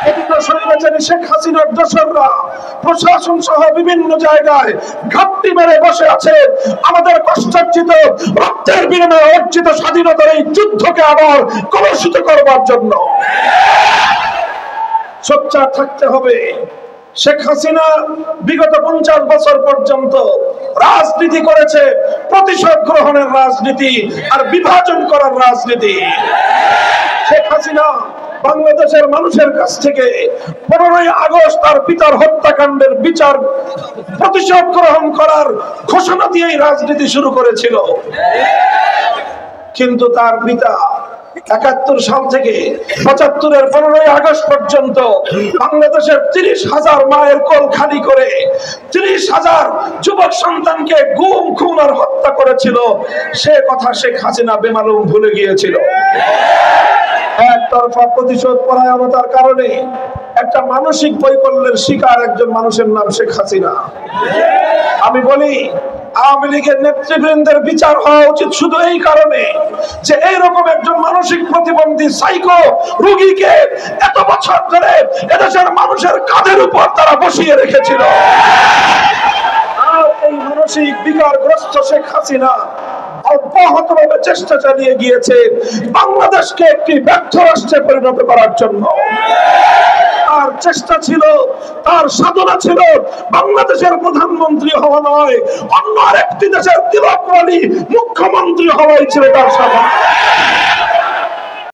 এদিকে স্বৈরাচারী শেখ হাসিনার দোসররা প্রশাসন সহ বিভিন্ন জায়গায় ঘাপটি মেরে বসে আছে আমাদের কষ্টার্জিত রক্তের বিনিময়ে অর্জিত স্বাধীনতার এই যুদ্ধকে আবার কলুষিত করবার জন্য। সোচ্চার থাকতে হবে। শেখ হাসিনা বিগত 50 বছর পর্যন্ত রাজনীতি করেছে প্রতিশোধ গ্রহণের রাজনীতি আর বিভাজন করার রাজনীতি। শেখ হাসিনা বাংলাদেশের মানুষের কাছ থেকে 15ই আগস্ট তার পিতার হত্যাকাণ্ডের বিচার প্রতিশোধ গ্রহণ করার ঘোষণা দিয়েই রাজনীতি শুরু করেছিল, কিন্তু তার পিতা 71 সাল থেকে 75-এর 15ই আগস্ট পর্যন্ত বাংলাদেশের 30,000 মায়ের কোল খালি করে 30,000 যুবক সন্তানকে গুম খুন আর হত্যা করেছিল। সে কথা শেখ হাসিনা বেমালুম ভুলে গিয়েছিল। একতরফা প্রতিশোধ পরায়ণতার কারণে একটা মানসিক বৈকল্যের শিকার একজন মানুষের নাম শেখ হাসিনা। আমি বলি আওয়ামী লীগের নেতৃবৃন্দের বিচার হওয়া উচিত শুধু এই কারণে যে এইরকম একজন মানসিক প্রতিবন্ধী সাইকো রোগীকে এত বছর ধরে এদেশের মানুষের কাঁধের উপর তারা বসিয়ে রেখেছিল। আর এই মানসিক বিকারগ্রস্ত শেখ হাসিনা অব্যাহতভাবে চেষ্টা চালিয়ে গিয়েছে বাংলাদেশকে একটি ব্যর্থ রাষ্ট্রে পরিণত করার জন্য। তার চেষ্টা ছিল, তার সাধনা ছিল বাংলাদেশের প্রধানমন্ত্রী হওয়া নয়, অন্য আরেকটি দেশের তিলকমালী মুখ্যমন্ত্রী হওয়াই ছিল তার সাধনা।